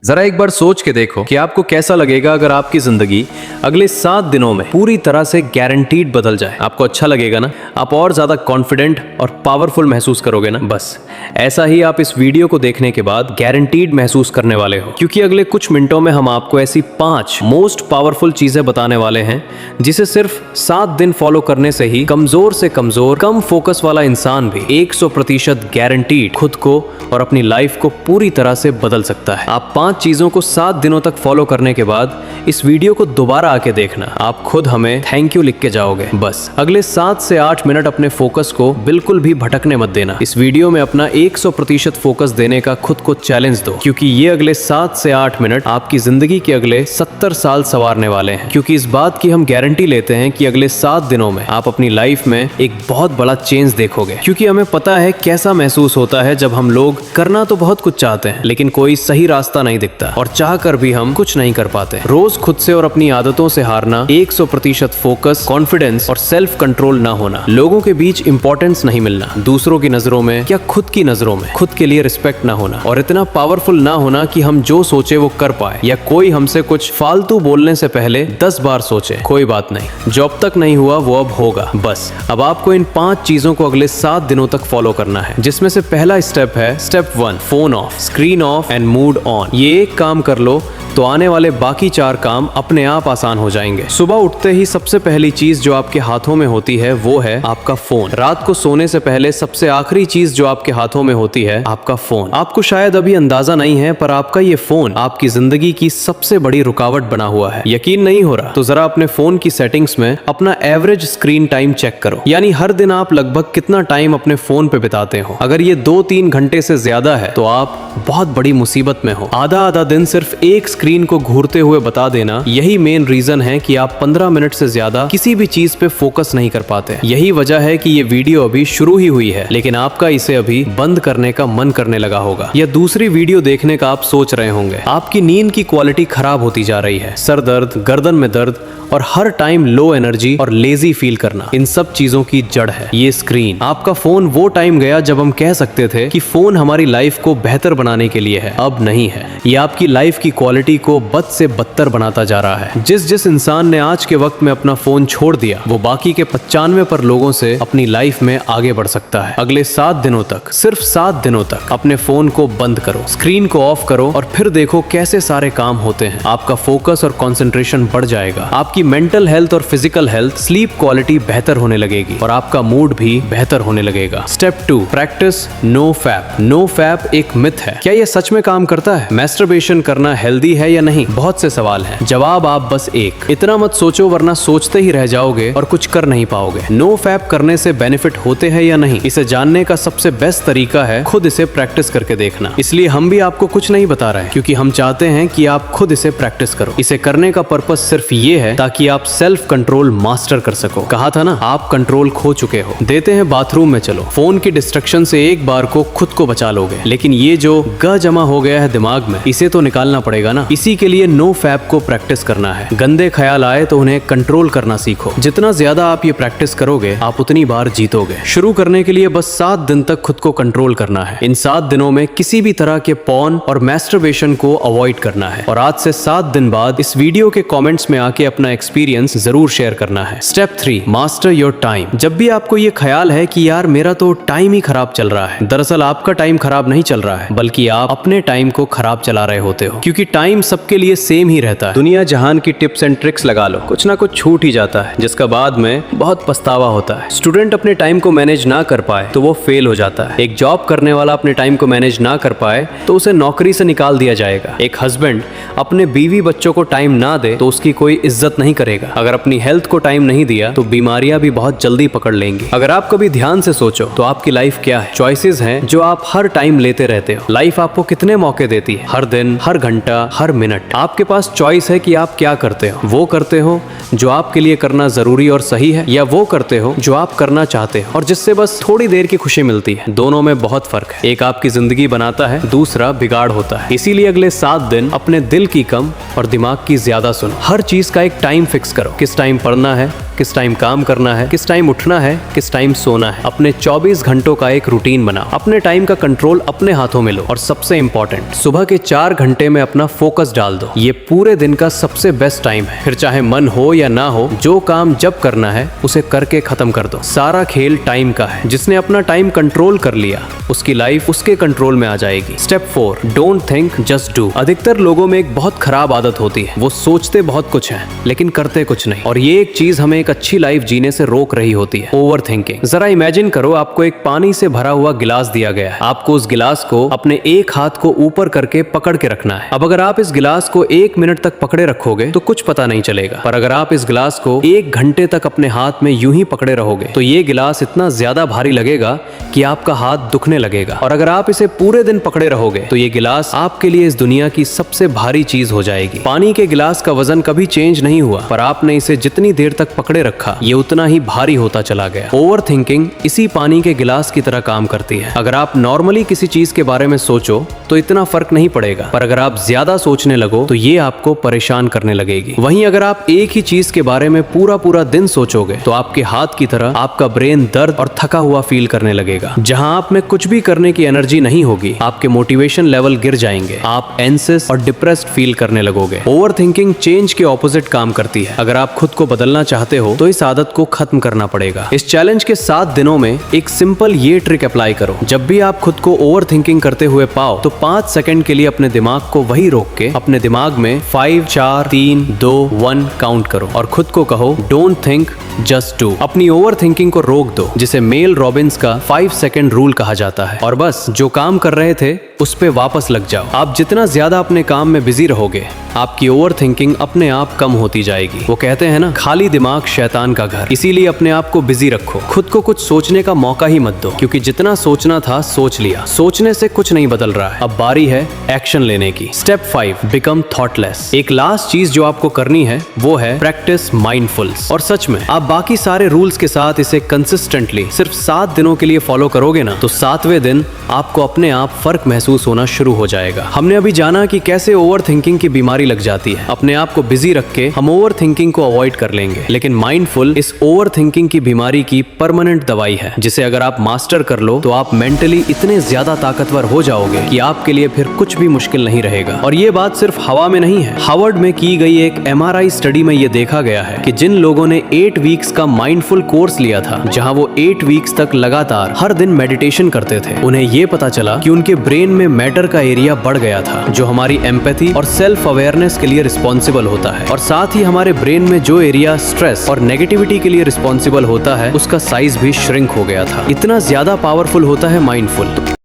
जरा एक बार सोच के देखो कि आपको कैसा लगेगा अगर आपकी जिंदगी अगले 7 दिनों में पूरी तरह से गारंटीड बदल जाए। आपको अच्छा लगेगा ना? आप और ज्यादा कॉन्फिडेंट और पावरफुल महसूस करोगे ना? बस ऐसा ही आप इस वीडियो को देखने के बाद गारंटीड महसूस करने वाले हो, क्योंकि अगले कुछ मिनटों में हम आपको ऐसी 5 मोस्ट पावरफुल चीजें बताने वाले हैं जिसे सिर्फ 7 दिन फॉलो करने से ही कमजोर से कमजोर कम फोकस वाला इंसान भी 100% गारंटीड खुद को और अपनी लाइफ को पूरी तरह से बदल सकता है। आप 5 चीजों को 7 दिनों तक फॉलो करने के बाद इस वीडियो को दोबारा आके देखना, आप खुद हमें थैंक यू लिख के जाओगे। बस अगले 7 से 8 मिनट अपने फोकस को बिल्कुल भी भटकने मत देना। इस वीडियो में अपना 100% फोकस देने का खुद को चैलेंज दो, क्योंकि ये अगले 7 से 8 मिनट आपकी जिंदगी के अगले 70 साल संवारने वाले हैं। क्योंकि इस बात की हम गारंटी लेते हैं कि अगले 7 दिनों में आप अपनी लाइफ में एक बहुत बड़ा चेंज देखोगे। क्योंकि हमें पता है कैसा महसूस होता है जब हम लोग करना तो बहुत कुछ चाहते हैं, लेकिन कोई सही रास्ता नहीं दिखता और चाह कर भी हम कुछ नहीं कर पाते। रोज खुद से और अपनी आदतों से हारना, 100% फोकस, कॉन्फिडेंस और सेल्फ कंट्रोल ना होना, लोगों के बीच इंपॉर्टेंस नहीं मिलना, दूसरों की नजरों में या खुद की नजरों में खुद के लिए रिस्पेक्ट ना होना, और इतना पावरफुल ना होना कि हम जो सोचे वो कर पाए, या कोई हमसे कुछ फालतू बोलने से पहले 10 बार सोचे कोई बात नहीं, जो अब तक नहीं हुआ वो अब होगा। बस अब आपको इन 5 चीजों को अगले 7 दिनों तक फॉलो करना है, जिसमें से पहला स्टेप है step 1, phone of, screen of and mood on. ये एक काम कर लो तो आने वाले बाकी 4 काम अपने आप आसान हो जाएंगे। सुबह उठते ही सबसे पहली चीज जो आपके हाथों में होती है वो है आपका फोन। रात को सोने से पहले सबसे आखिरी चीज जो आपके हाथों में होती है आपका फोन। आपको शायद अभी अंदाजा नहीं है, पर आपका ये फोन आपकी जिंदगी की सबसे बड़ी रुकावट बना हुआ है। यकीन नहीं हो रहा तो जरा अपने फोन की सेटिंग्स में अपना एवरेज स्क्रीन टाइम चेक करो, यानी हर दिन आप लगभग कितना टाइम अपने फोन पे बिताते हो। अगर ये 2-3 घंटे से ज्यादा है तो आप बहुत बड़ी मुसीबत में हो। आधा दिन सिर्फ एक स्क्रीन को घूरते हुए बता देना, यही मेन रीजन है कि आप 15 मिनट से ज्यादा किसी भी चीज पे फोकस नहीं कर पाते। यही वजह है कि ये वीडियो अभी शुरू ही हुई है, लेकिन आपका इसे अभी बंद करने का मन करने लगा होगा, या दूसरी वीडियो देखने का आप सोच रहे होंगे। आपकी नींद की क्वालिटी खराब होती जा रही है, सर दर्द, गर्दन में दर्द और हर टाइम लो एनर्जी और लेजी फील करना, इन सब चीजों की जड़ है ये स्क्रीन। आपका फोन वो टाइम गया जब हम कह सकते थे कि फोन हमारी लाइफ को बेहतर बनाने के लिए है, अब नहीं है। ये आपकी लाइफ की क्वालिटी को बद से बदतर बनाता जा रहा है। जिस इंसान ने आज के वक्त में अपना फोन छोड़ दिया, वो बाकी के 95 लोगों से अपनी लाइफ में आगे बढ़ सकता है। अगले 7 दिनों तक, सिर्फ 7 दिनों तक अपने फोन को बंद करो, स्क्रीन को ऑफ करो और फिर देखो कैसे सारे काम होते हैं। आपका फोकस और कंसंट्रेशन बढ़ जाएगा, आपकी मेंटल हेल्थ और फिजिकल हेल्थ, स्लीप क्वालिटी बेहतर होने लगेगी और आपका मूड भी बेहतर होने लगेगा। Step 2, practice no fap. No fap एक मिथ है। क्या ये सच में काम करता है? मैस्टरबेशन करना हेल्दी है या नहीं? बहुत से सवाल हैं, जवाब आप बस एक। इतना मत सोचो वरना सोचते ही रह जाओगे और कुछ कर नहीं पाओगे। नो फैप करने से बेनिफिट होते हैं या नहीं, इसे जानने का सबसे बेस्ट तरीका है खुद इसे प्रैक्टिस करके देखना। इसलिए हम भी आपको कुछ नहीं बता रहे हैं, क्योंकि हम चाहते हैं कि आप खुद इसे प्रैक्टिस करो। इसे करने का पर्पस सिर्फ ये है ताकि आप सेल्फ कंट्रोल मास्टर कर सको। कहा था ना, आप कंट्रोल खो चुके हो। देते हैं बाथरूम में चलो, फोन की डिस्ट्रक्शन से एक बार को खुद को बचा लोगे, लेकिन ये जो ग जमा हो गया है दिमाग में, इसे तो निकालना पड़ेगा ना। इसी के लिए नो फैप को प्रैक्टिस करना है। गंदे ख्याल आए तो उन्हें कंट्रोल करना सीखो। जितना ज्यादा आप ये प्रैक्टिस करोगे, आप उतनी बार जीतोगे। शुरू करने के लिए बस 7 दिन तक खुद को कंट्रोल करना है। इन 7 दिनों में किसी भी तरह के पॉर्न और मैस्टरबेशन को अवॉइड करना है, और आज से 7 दिन बाद इस वीडियो के कमेंट्स में आके अपना एक्सपीरियंस जरूर शेयर करना है। Step 3, master your time. जब भी आपको ये ख्याल है कि यार मेरा तो टाइम ही खराब चल रहा है, दरअसल आपका टाइम खराब नहीं चल रहा है, बल्कि आप अपने टाइम को खराब चला रहे होते हो। क्योंकि टाइम सबके लिए सेम ही रहता है। दुनिया जहान की टिप्स एंड ट्रिक्स लगा लो, कुछ ना कुछ छूट ही जाता है, जिसका बाद में बहुत पछतावा होता है। स्टूडेंट अपने टाइम को मैनेज ना कर पाए तो वो फेल हो जाता है। एक जॉब करने वाला अपने टाइम को मैनेज ना कर पाए तो उसे नौकरी से निकाल दिया जाएगा। एक हस्बैंड अपने बीवी बच्चों को टाइम ना दे तो उसकी कोई इज्जत नहीं करेगा। अगर अपनी हेल्थ को टाइम नहीं दिया तो बीमारियां भी बहुत जल्दी पकड़ लेंगी। अगर आप कभी ध्यान से सोचो तो आपकी लाइफ क्या है? चॉइसेस हैं जो आप हर टाइम लेते रहते हो। लाइफ आपको कितने मौके देती है? हर दिन, हर घंटा, हर मिनट आपके पास चॉइस है कि आप क्या करते हो। वो करते हो जो आपके लिए करना जरूरी और सही है, या वो करते हो जो आप करना चाहते हो और जिससे बस थोड़ी देर की खुशी मिलती है। दोनों में बहुत फर्क है। एक आपकी जिंदगी बनाता है, दूसरा बिगाड़ होता है। इसीलिए अगले 7 दिन अपने दिल की कम और दिमाग की ज्यादा सुनो। हर चीज का एक टाइम फिक्स करो। किस टाइम पढ़ना है, किस टाइम काम करना है, किस टाइम उठना है, किस टाइम सोना है। अपने 24 घंटों का एक रूटीन बनाओ, अपने टाइम का कंट्रोल अपने हाथों में लो और सबसे इंपॉर्टेंट, सुबह के 4 घंटे में अपना फोकस डाल दो। ये पूरे दिन का सबसे बेस्ट टाइम है। फिर चाहे मन हो या ना हो, जो काम जब करना है उसे करके खत्म कर दो। सारा खेल टाइम का है। जिसने अपना टाइम कंट्रोल कर लिया, उसकी लाइफ उसके कंट्रोल में आ जाएगी। Step 4, don't think just do. अधिकतर लोगों में एक बहुत खराब आदत होती है, वो सोचते बहुत कुछ है लेकिन करते कुछ नहीं, और ये एक चीज हमें एक अच्छी लाइफ जीने से रोक रही होती है, ओवर थिंकिंग। जरा इमेजिन करो, आपको एक पानी से भरा हुआ गिलास दिया गया है। आपको उस गिलास को अपने एक हाथ को ऊपर करके पकड़ के रखना है। अब अगर आप इस गिलास को 1 मिनट तक पकड़े रखोगे तो कुछ पता नहीं चलेगा, पर अगर आप इस गिलास को 1 घंटे तक अपने हाथ में यूं ही पकड़े रहोगे तो ये गिलास इतना ज्यादा भारी लगेगा कि आपका हाथ दुखने लगेगा। और अगर आप इसे पूरे दिन पकड़े रहोगे तो ये गिलास आपके लिए इस दुनिया की सबसे भारी चीज हो जाएगी। पानी के गिलास का वजन कभी चेंज नहीं हुआ, पर आपने इसे जितनी देर तक पकड़े रखा, ये उतना ही भारी होता चला गया। ओवर थिंकिंग इसी पानी के गिलास की तरह काम करती है। अगर आप नॉर्मली किसी चीज के बारे में सोचो तो इतना फर्क नहीं पड़ेगा, पर अगर आप ज्यादा सोचने लगो तो ये आपको परेशान करने लगेगी। वहीं अगर आप एक ही चीज के बारे में पूरा दिन सोचोगे तो आपके हाथ की तरह आपका ब्रेन दर्द और थका हुआ फील करने लगेगा। जहां आप में कुछ भी करने की एनर्जी नहीं होगी, आपके मोटिवेशन लेवल गिर जाएंगे, आप एंसियस और डिप्रेस्ड फील करने लगोगे। ओवर थिंकिंग चेंज के ऑपोजिट काम करती है। अगर आप खुद को बदलना चाहते हो तो इस आदत को खत्म करना पड़ेगा। इस चैलेंज के 7 दिनों में एक सिंपल ये ट्रिक अप्लाई करो। जब भी आप खुद को ओवर थिंकिंग करते हुए पाओ तो 5 सेकंड के लिए अपने दिमाग को वही रोक के अपने दिमाग में 5, 4, 3, 2, 1 काउंट करो और खुद को कहो, डोंट थिंक जस्ट डू। अपनी ओवर थिंकिंग को रोक दो, जिसे मेल रॉबिन्स का 5 सेकंड रूल कहा जाता है। और बस जो काम कर रहे थे उस पे वापस लग जाओ। आप जितना ज्यादा अपने काम में बिजी रहोगे, आपकी ओवर थिंकिंग अपने आप कम होती जाएगी। वो कहते हैं ना, खाली दिमाग शैतान का घर। इसीलिए अपने आप को बिजी रखो, खुद को कुछ सोचने का मौका ही मत दो, क्योंकि जितना सोचना था सोच लिया। सोचने से कुछ नहीं बदल रहा है, अब बारी है एक्शन लेने की। Step 5, become thoughtless. एक लास्ट चीज जो आपको करनी है वो है प्रैक्टिस माइंडफुलनेस। और सच में आप बाकी सारे रूल्स के साथ इसे कंसिस्टेंटली सिर्फ 7 दिनों के लिए फॉलो करोगे ना, तो 7वें दिन आपको अपने आप फर्क महसूस होना शुरू हो जाएगा। हमने अभी जाना कि कैसे ओवर थिंकिंग की बीमारी लग जाती है। अपने आप को बिजी रख के हम ओवर थिंकिंग को अवॉइड कर लेंगे, लेकिन माइंडफुल इस ओवर थिंकिंग की बीमारी की परमानेंट दवाई है, जिसे अगर आप मास्टर कर लो तो आप मेंटली इतने ज्यादा ताकतवर हो जाओगे कि आपके लिए फिर कुछ भी मुश्किल नहीं रहेगा। और ये बात सिर्फ हवा में नहीं है। हार्वर्ड में की गई एक MRI स्टडी में ये देखा गया है कि जिन लोगों ने 8 वीक्स का माइंडफुल कोर्स लिया था, जहां वो 8 वीक्स तक लगातार हर दिन मेडिटेशन करते थे, उन्हें ये पता चला कि उनके ब्रेन में मैटर का एरिया बढ़ गया था, जो हमारी एम्पैथी और सेल्फ अवेयरनेस के लिए रिस्पॉन्सिबल होता है। और साथ ही हमारे ब्रेन में जो एरिया स्ट्रेस और नेगेटिविटी के लिए रिस्पॉन्सिबल होता है, उसका साइज भी श्रिंक हो गया था। इतना ज्यादा पावरफुल होता है माइंडफुल।